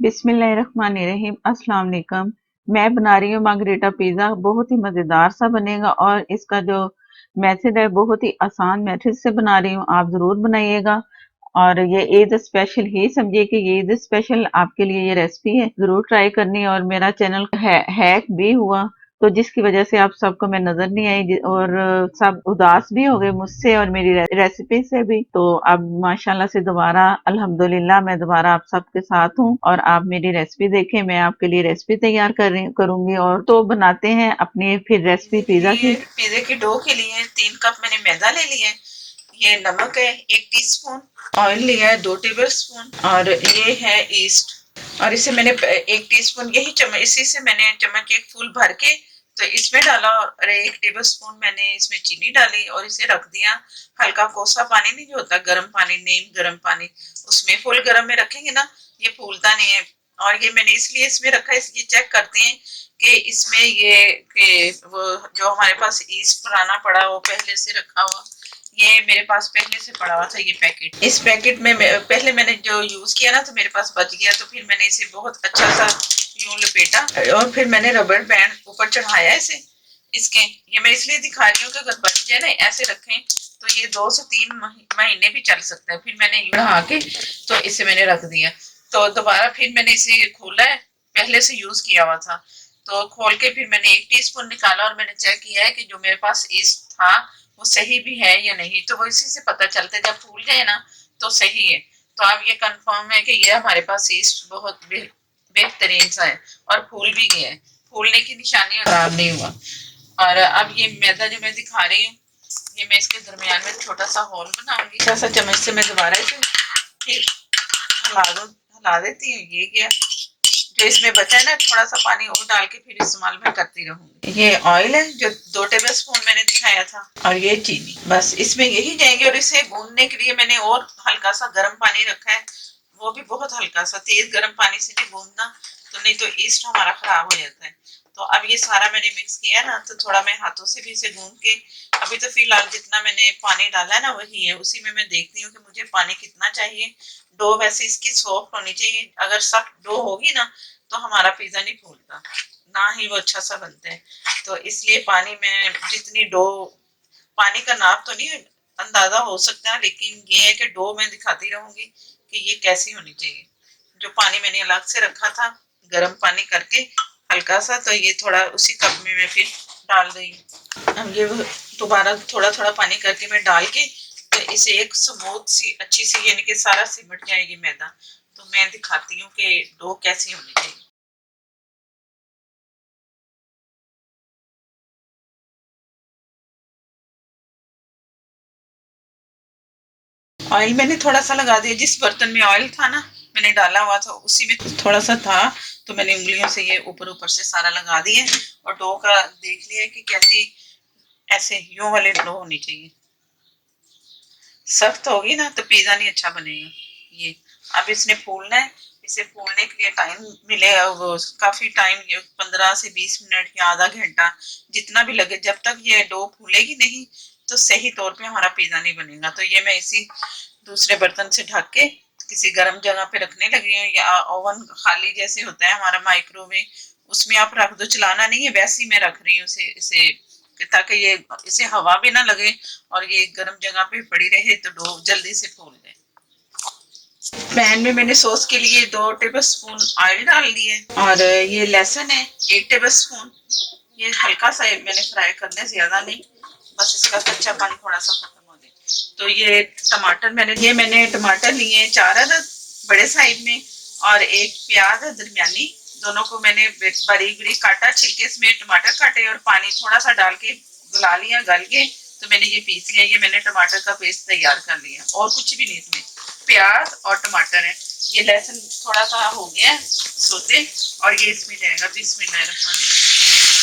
बिस्मिल्लाहिर्रहमानिर्रहीम। अस्सलाम वालेकुम। मैं बना रही हूँ मार्गरेटा पिज़्ज़ा। बहुत ही मज़ेदार सा बनेगा और इसका जो मेथड है बहुत ही आसान मेथड से बना रही हूँ। आप ज़रूर बनाइएगा और ये ईद स्पेशल ही समझिए कि ये ईद स्पेशल आपके लिए ये रेसिपी है। ज़रूर ट्राई करनी और मेरा चैनल हैक भी हुआ तो जिसकी वजह से आप सबको मैं नजर नहीं आई और सब उदास भी हो गए मुझसे और मेरी रेसिपी से भी। तो अब माशाल्लाह से दोबारा अल्हम्दुलिल्लाह मैं दोबारा आप सबके साथ हूँ और आप मेरी रेसिपी देखें। मैं आपके लिए रेसिपी तैयार करूंगी और तो बनाते हैं अपनी फिर रेसिपी पिज्जा की। पिज्जे की डो के लिए 3 कप मैंने मैदा ले लिया है। ये नमक है 1 टीस्पून, ऑयल लिया है 2 टेबल स्पून और ये है ईस्ट और इसे मैंने 1 टीस्पून यही चम्मच इसी से मैंने चम्मच एक फुल भर के तो इसमें डाला और 1 टेबल स्पून मैंने इसमें चीनी डाली और इसे रख दिया। हल्का कोसा पानी नहीं जो होता गर्म पानी, नीम गर्म पानी, उसमें फुल गर्म में रखेंगे ना ये फूलता नहीं है। और ये मैंने इसलिए इसमें रखा है, इसलिए चेक करते हैं कि इसमें ये कि वो जो हमारे पास ईस्ट पुराना पड़ा वो पहले से रखा हुआ, ये मेरे पास पहले से पड़ा हुआ था ये पैकेट। इस पैकेट में पहले मैंने जो यूज किया ना तो मेरे पास बच गया, तो फिर मैंने इसे बहुत अच्छा सा यूं लपेटा और फिर मैंने रबड़ बैंड ऊपर चढ़ाया इसे। इसके ये मैं इसलिए दिखा रही हूँ कि अगर बच जाए ना ऐसे रखें तो ये 2 से 3 महीने भी चल सकता है। फिर मैंने बढ़ा के तो इसे मैंने रख दिया, तो दोबारा फिर मैंने इसे खोला है, पहले से यूज किया हुआ था तो खोल के फिर मैंने 1 टीस्पून निकाला और मैंने चेक किया है कि जो मेरे पास ईस्ट था वो सही भी है या नहीं, तो वो इसी से पता चलता है जब फूल जाए ना तो सही है। तो अब ये कंफर्म है कि ये हमारे पास ईस्ट बहुत बेहतरीन सा है और फूल भी गया है, फूलने की निशानी खराब नहीं हुआ। और अब ये मैदा जो मैं दिखा रही हूँ ये मैं इसके दरमियान में छोटा सा होल बनाऊंगी, छोटा सा चम्मच से मैं दोबारा इसे फिर हिला देती हूँ। ये गया जो इसमें बचा है ना थोड़ा सा पानी और डाल के फिर इस्तेमाल मैं करती रहूंगी। ये ऑयल है जो 2 टेबल स्पून मैंने दिखाया था और ये चीनी, बस इसमें यही जाएंगे। और इसे गूंदने के लिए मैंने और हल्का सा गर्म पानी रखा है, वो भी बहुत हल्का सा, तेज गर्म पानी से नहीं गूंदना तो नहीं तो ईस्ट हमारा खराब हो जाता है। तो अब ये सारा मैंने मिक्स किया ना तो थोड़ा मैं हाथों से भी इसे गूंद के, अभी तो फिलहाल जितना मैंने पानी डाला है ना वही है, उसी में मैं देखती हूँ कि मुझे पानी कितना चाहिए। डो वैसे इसकी सॉफ्ट होनी चाहिए, अगर सख्त डो होगी ना तो हमारा पिज्जा नहीं फूलता ना ही वो अच्छा सा बनता है। तो इसलिए पानी में जितनी डो, पानी का नाप तो नहीं अंदाजा हो सकता है लेकिन ये है कि डो मैं दिखाती रहूंगी कि ये कैसी होनी चाहिए। जो पानी मैंने अलग से रखा था गर्म पानी करके हल्का सा, तो ये थोड़ा उसी कप में मैं फिर डाल रही हूँ। अब ये दोबारा थोड़ा थोड़ा पानी करके मैं डाल के तो इसे एक स्मूथ सी अच्छी सी यानी कि सारा सिमट जाएगी मैदा, तो मैं दिखाती हूँ कि डो कैसी होनी चाहिए। ऑयल मैंने थोड़ा सा लगा दिया, जिस बर्तन में ऑयल था ना मैंने डाला हुआ था उसी में थोड़ा सा था, तो मैंने उंगलियों से ये ऊपर ऊपर से सारा लगा दिया और डो का देख लिया कि कैसी ऐसे यूं वाले डो होनी चाहिए। सख्त होगी ना तो पिज्जा नहीं अच्छा बनेगा। ये अब इसने फूलना है, इसे फूलने के लिए टाइम मिलेगा वो काफी टाइम, 15 से 20 मिनट या आधा घंटा जितना भी लगे, जब तक ये डो फूलेगी नहीं तो सही तौर पे हमारा पिज्जा नहीं बनेगा। तो ये मैं इसी दूसरे बर्तन से ढक के किसी गर्म जगह पे रखने लगी हूँ, या ओवन खाली जैसे होता है हमारा माइक्रोवेव उसमें आप रख दो, चलाना नहीं है, वैसे ही मैं रख रही हूँ इसे ताकि ये इसे हवा भी ना लगे और ये गर्म जगह पे पड़ी रहे तो डो जल्दी से फूल जाए। पैन में मैंने सॉस के लिए 2 टेबल स्पून ऑयल डाल दिए और ये लहसुन है 1 टेबल स्पून, ये हल्का सा मैंने फ्राई करना है, ज्यादा नहीं, बस इसका कच्चापन थोड़ा सा खत्म हो जाए। तो ये टमाटर मैंने टमाटर लिए 4 अदद बड़े साइज में और एक प्याज है दरमियानी, दोनों को मैंने बारीक बारीक काटा, छिलके में टमाटर काटे और पानी थोड़ा सा डाल के गला लिया, गल के तो मैंने ये पीस लिया। ये मैंने टमाटर का पेस्ट तैयार कर लिया और कुछ भी नहीं, इसमें प्याज और टमाटर है। ये लहसुन थोड़ा सा हो गया सोते और ये इसमें जाएगा। बिस्मिल्लाहिर्रहमानिर्रहीम।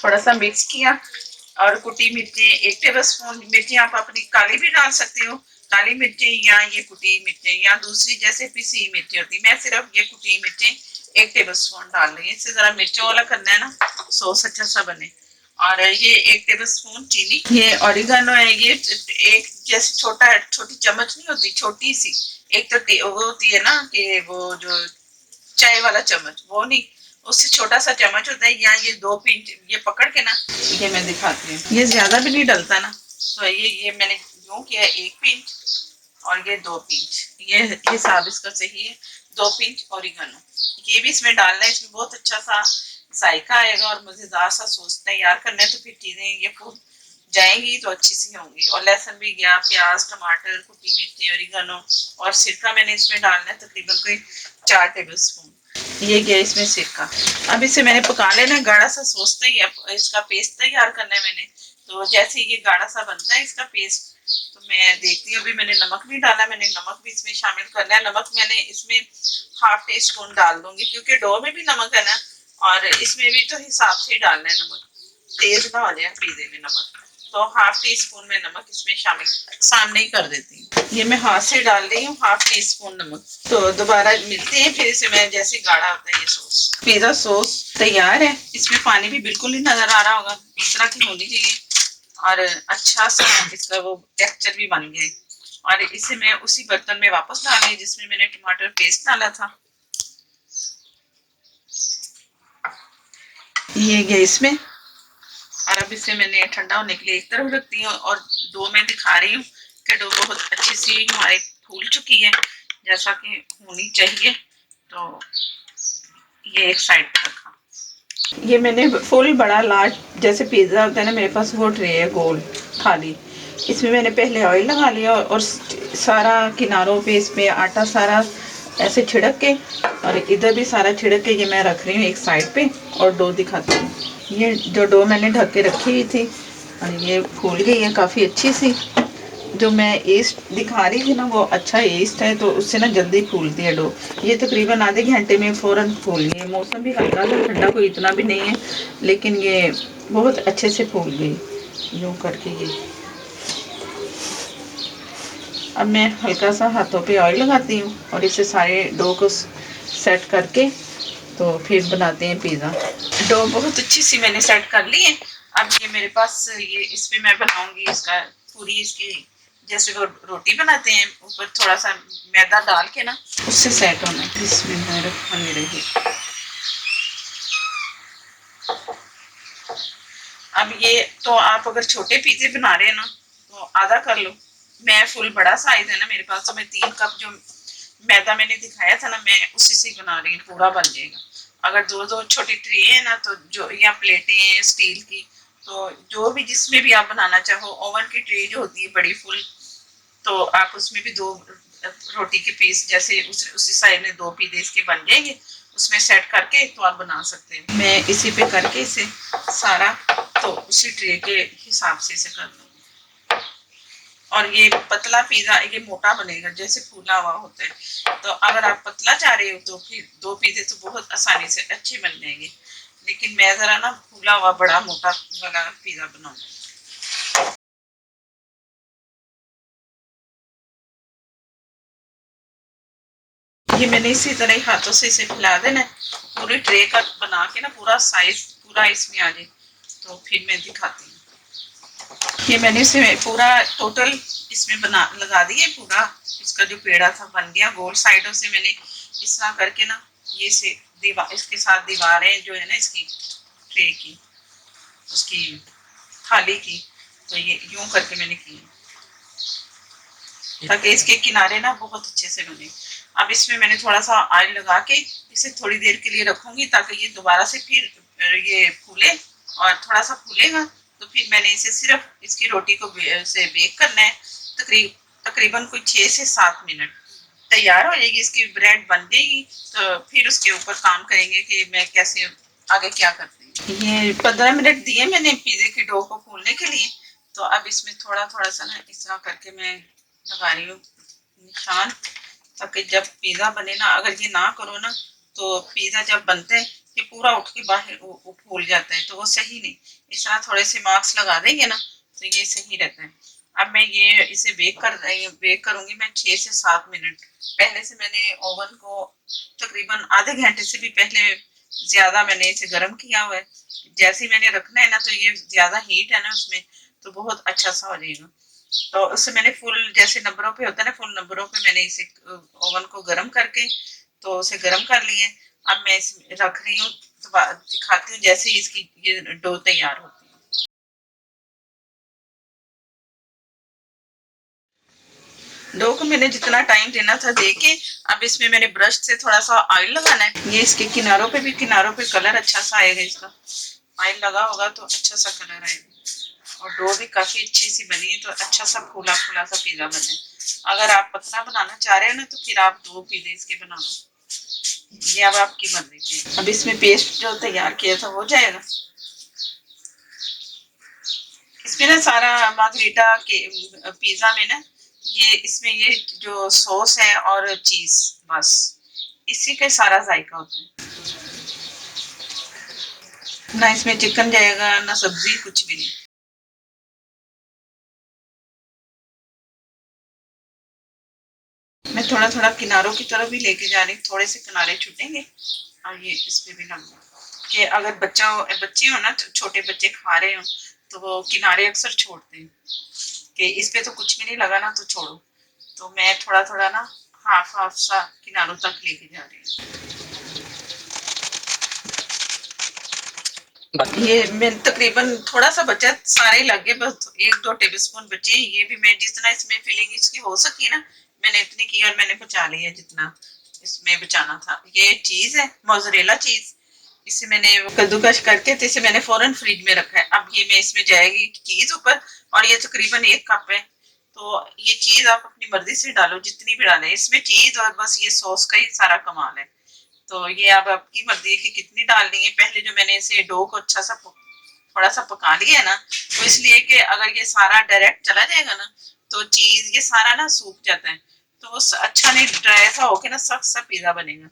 थोड़ा सा मिक्स किया और कुटी मिर्चें 1 टेबल स्पून, मिर्चें आप अपनी काली भी डाल सकते हो, काली मिर्चें या ये कुटी मिर्चें या दूसरी जैसे पिसी मिर्चें होती, मैं सिर्फ ये कुटी मिर्चें 1 टेबल स्पून डाल रही है। इससे जरा मिर्चों वाला करना है ना, सॉस अच्छा सा बने। और ये 1 टेबल स्पून चीनी, ये ऑरिगेनो है, ये एक जैसे छोटी चम्मच नहीं होती, छोटी सी एक, तो वो होती है ना कि वो जो चाय वाला चम्मच, वो नहीं, उससे छोटा सा चम्मच होता है। यहाँ ये 2 पिंच ये पकड़ के ना, ये मैं दिखाती हूँ, ये ज्यादा भी नहीं डलता ना, तो ये मैंने यूं किया 1 पिंच और ये 2 पिंच, ये हिसाब इसका सही है। 2 पिंच ओरिगेनो ये भी इसमें डालना है, इसमें बहुत अच्छा सा जायका आएगा और मजेदार सा सॉस तैयार करना है। तो फिर चीजें ये फूल जाएंगी तो अच्छी सी होंगी। और लहसुन भी गया, प्याज, टमाटर, कुटी मिर्ची, ओरिगेनो और सिरका मैंने इसमें डालना है तकरीबन कोई 4 टेबल स्पून। ये गया इसमें सिरका। अब इसे मैंने पका लेना, गाढ़ा सा सॉस तैयार, इसका पेस्ट तैयार करना है मैंने। तो जैसे ये गाढ़ा सा बनता है इसका पेस्ट, तो मैं देखती हूँ, अभी मैंने नमक नहीं डाला, मैंने नमक भी इसमें शामिल करना है। नमक मैंने इसमें ½ टी स्पून डाल दूंगी, क्योंकि डो में भी नमक है ना, और इसमें भी तो हिसाब से ही डालना है नमक, तेज ना हो जाए पिज़्ज़े में नमक। तो ½ टी स्पून में नमक इसमें शामिल सामने ही कर देती हूँ। ये मैं हाथ से डाल रही हूँ ½ टी स्पून नमक। तो दोबारा मिलते हैं फिर इसे, मैं जैसे गाढ़ा होता है ये सॉस। पिज़्ज़ा सॉस तैयार है, इसमें पानी भी बिल्कुल नहीं नजर आ रहा होगा, इस तरह की होनी चाहिए और अच्छा सा इसका वो टेक्सचर भी बन गया है। और इसे मैं उसी बर्तन में वापस डाल रही जिसमें मैंने टमाटर पेस्ट डाला था। ये गया इसमें, और अब इसे मैंने ठंडा होने के लिए एक तरफ रखती हूँ। और डो मैं दिखा रही हूँ कि डो बहुत अच्छी सी हमारे फूल चुकी है जैसा कि होनी चाहिए। तो ये एक साइड पर रखा। ये मैंने फुल बड़ा लार्ज जैसे पिज्ज़ा होता है ना, मेरे पास वो ट्रे है गोल खाली, इसमें मैंने पहले ऑयल लगा लिया और सारा किनारों पे इसमें आटा सारा ऐसे छिड़क के, और इधर भी सारा छिड़क के ये मैं रख रही हूँ एक साइड पे। और डो दिखाती हूँ, ये जो डो मैंने ढक के रखी हुई थी और ये फूल गई है काफ़ी अच्छी सी। जो मैं ईस्ट दिखा रही थी ना, वो अच्छा ईस्ट है, तो उससे ना जल्दी फूलती है डो। ये तकरीबन आधे घंटे में फ़ौरन फूल गई। मौसम भी हल्का सा ठंडा, कोई इतना भी नहीं है, लेकिन ये बहुत अच्छे से फूल गई यूँ करके ये। अब मैं हल्का सा हाथों पे ऑयल लगाती हूँ और इसे सारे डो को सेट करके तो फिर बनाते हैं पिज़्ज़ा। डो बहुत अच्छी सी मैंने सेट कर ली है। अब ये मेरे पास ये इस पे मैं बनाऊंगी इसका पूरी इसकी, जैसे वो रोटी बनाते हैं ऊपर थोड़ा सा मैदा डाल के ना, उससे सेट होना है। बिस्मिल्लाहिर्रहमानिर्रहीम। अब ये तो आप अगर छोटे पिज़्ज़े बना रहे हैं ना तो आधा कर लो। मैं फुल बड़ा साइज है ना मेरे पास, तो मैं 3 कप जो मैदा मैंने दिखाया था ना, मैं उसी से बना रही हूँ, पूरा बन जाएगा। अगर 2-2 छोटी ट्रे है ना, तो जो या प्लेटें हैं स्टील की, तो जो भी जिसमें भी आप बनाना चाहो, ओवन की ट्रे जो होती है बड़ी फुल, तो आप उसमें भी 2 रोटी के पीस जैसे उसी साइड में 2 पिज़्ज़े इसके बन जाएंगे, उसमें सेट करके तो आप बना सकते हैं। मैं इसी पे करके इसे सारा तो उसी ट्रे के हिसाब से इसे कर दूँगी। और ये पतला पिज़्ज़ा, ये मोटा बनेगा जैसे फूला हुआ होता है। तो अगर आप पतला चाह रहे हो तो फिर 2 पिज़्ज़े तो बहुत आसानी से अच्छे बन जाएंगे, लेकिन मैं ज़रा ना फूला हुआ बड़ा मोटा वाला पिज़्ज़ा बनाऊंगी। ये मैंने इसी तरह ही हाथों से इसे फैला देना है, पूरी ट्रे का बना के ना, पूरा साइज पूरा इसमें आ जाए, तो फिर मैं दिखाती हूँ। ये मैंने इसे पूरा टोटल इसमें बना लगा दिया पूरा, इसका जो पेड़ा था बन गया गोल। साइडों से मैंने इस तरह करके ना, ये से दीवार इसके साथ दीवारें जो है ना इसकी ट्रे की, उसकी थाली की, तो ये यूं करके मैंने की ताकि इसके किनारे ना बहुत अच्छे से बने। अब इसमें मैंने थोड़ा सा ऑयल लगा के इसे थोड़ी देर के लिए रखूंगी ताकि ये दोबारा से फिर ये फूले, और थोड़ा सा फूलेगा तो फिर मैंने इसे सिर्फ इसकी रोटी को से बेक करना है। तकरीबन कोई 6 से 7 मिनट तैयार हो जाएगी, इसकी ब्रेड बन जाएगी। तो फिर उसके ऊपर काम करेंगे कि मैं कैसे आगे क्या करती हूँ। ये 15 मिनट दिए मैंने पिज़्ज़े की डो को फूलने के लिए। तो अब इसमें थोड़ा थोड़ा सा ना इस तरह करके मैं लगा रही हूँ निशान, ताकि जब पिज़्ज़ा बने ना, अगर ये ना करो ना तो पिज़्ज़ा जब बनते हैं ये पूरा उठ के बाहर फूल जाता है, तो वो सही नहीं। इस तरह थोड़े से मार्क्स लगा देंगे ना तो ये सही रहता है। अब मैं ये इसे बेक करूंगी मैं 6 से 7 मिनट। पहले से मैंने ओवन को तकरीबन आधे घंटे से भी पहले ज्यादा मैंने इसे गर्म किया हुआ है। जैसे ही मैंने रखना है ना तो ये ज्यादा हीट है ना उसमें, तो बहुत अच्छा सा हो जाएगा। तो उससे मैंने फुल जैसे नंबरों पे होता है ना, फुल नंबरों पे मैंने इसे ओवन को गर्म करके तो उसे गर्म कर लिए। अब मैं इसमें रख रही हूँ, तो दिखाती हूँ जैसे ही इसकी ये डो तैयार होती है। डो को मैंने जितना टाइम देना था दे के, अब इसमें मैंने ब्रश से थोड़ा सा ऑयल लगाना है। ये इसके किनारों पे भी, किनारों पे कलर अच्छा सा आएगा इसका। ऑयल लगा होगा तो अच्छा सा कलर आएगा। और डो भी काफी अच्छी सी बनी है, तो अच्छा सा फूला फूला सा पिज्जा बने। अगर आप पतला बनाना चाह रहे हो ना तो फिर आप 2 पिज्जे इसके बना लो। ये अब आपकी मर्जी की। अब इसमें पेस्ट जो तैयार किया था हो जाएगा। इसमें ना सारा मार्गरीटा के पिज्जा में ना ये इसमें ये जो सॉस है और चीज, बस इसी का सारा जायका होता है। ना इसमें चिकन जाएगा ना सब्जी, कुछ भी नहीं। मैं थोड़ा थोड़ा किनारों की तरफ भी लेके जा रही हूँ, थोड़े से किनारे छूटेंगे और ये इस पे भी लगना कि अगर बच्चे हो ना, छोटे बच्चे खा रहे हो तो वो किनारे अक्सर छोड़ते हैं कि इस पे तो कुछ भी नहीं लगा ना तो छोड़ो। तो मैं थोड़ा थोड़ा ना हाफ हाफ सा किनारों तक लेके जा रही हूँ। ये मैं तकरीबन थोड़ा सा बचा, सारे लग गए, बस 1-2 टेबल स्पून बचे। ये भी मैं जितना इसमें फिलिंग इसकी हो सकी ना मैंने इतनी की और मैंने बचा लिया जितना इसमें बचाना था। ये चीज है मोज़रेला चीज, इसे मैंने कद्दूकश करके तो इसे मैंने फौरन फ्रिज में रखा है। अब ये मैं इसमें जाएगी चीज ऊपर, और ये तकरीबन 1 कप है। तो ये चीज आप अपनी मर्जी से डालो जितनी भी डालें इसमें चीज, और बस ये सॉस का ही सारा कमाल है। तो ये अब आपकी मर्जी है कि कितनी डालनी है। पहले जो मैंने इसे डो को अच्छा सा थोड़ा सा पका लिया है ना, तो इसलिए कि अगर ये सारा डायरेक्ट चला जाएगा ना तो चीज ये सारा ना सूख जाता है, तो वो अच्छा नहीं, ड्राई सा होके ना सख्त सा पिज्जा बनेगा।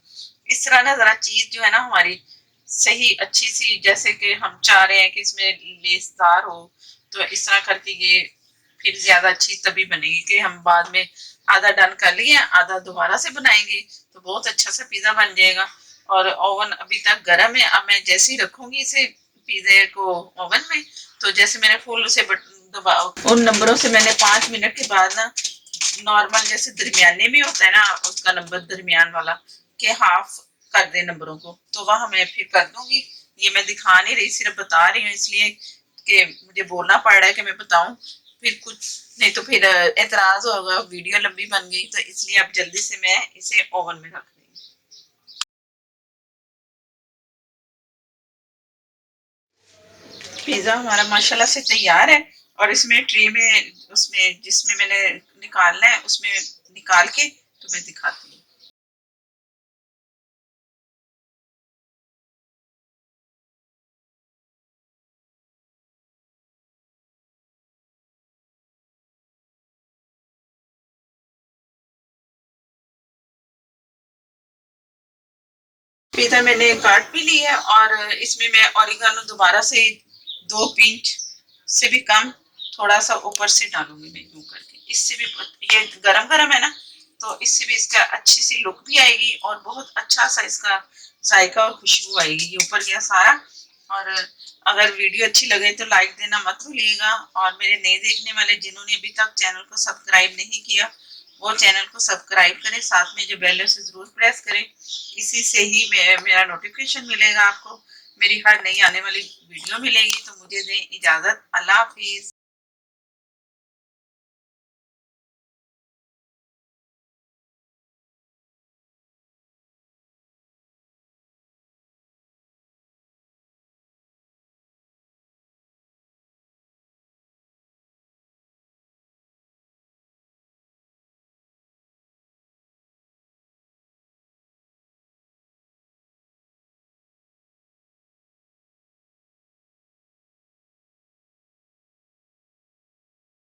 इस तरह ना जरा चीज जो है ना हमारी सही अच्छी सी, जैसे कि हम चाह रहे हैं कि इसमें लेसदार हो, तो इस तरह करके ये फिर ज्यादा अच्छी तभी बनेगी कि हम बाद में आधा डन कर लिए आधा दोबारा से बनाएंगे तो बहुत अच्छा सा पिज्जा बन जाएगा। और ओवन अभी तक गर्म है। अब मैं जैसे ही रखूंगी इसे पिज्जे को ओवन में, तो जैसे मैंने फुल से उन नंबरों से मैंने 5 मिनट के बाद ना नॉर्मल जैसे दरमियाने में होता है ना उसका नंबर दरमियान वाला, के हाफ कर दे नंबरों को, तो वहां मैं फिर कर दूंगी। ये मैं दिखा नहीं रही, सिर्फ बता रही हूँ इसलिए कि मुझे बोलना पड़ रहा है कि मैं बताऊं, फिर कुछ नहीं तो फिर एतराज होगा, वीडियो लंबी बन गई, तो इसलिए अब जल्दी से मैं इसे ओवन में रख रही हूँ। पिज्जा हमारा माशाल्लाह से तैयार है। और इसमें ट्रे में उसमें जिसमें मैंने निकालना है उसमें निकाल के तो मैं दिखाती हूँ। पिज्जा मैंने काट भी ली है, और इसमें मैं ऑरिगानो दोबारा से 2 पिंच से भी कम थोड़ा सा ऊपर से डालूंगी मैं यूं करके। इससे भी ये गरम गरम है ना, तो इससे भी इसका अच्छी सी लुक भी आएगी और बहुत अच्छा सा इसका जायका और खुशबू आएगी। ये ऊपर गया सारा। और अगर वीडियो अच्छी लगे तो लाइक देना मत भूलिएगा, और मेरे नए देखने वाले जिन्होंने अभी तक चैनल को सब्सक्राइब नहीं किया वो चैनल को सब्सक्राइब करें, साथ में जो बेल है उसे जरूर प्रेस करें। इसी से ही मेरा नोटिफिकेशन मिलेगा आपको, मेरी हर नई आने वाली वीडियो मिलेगी। तो मुझे दें इजाजत, अल्लाह हाफिज।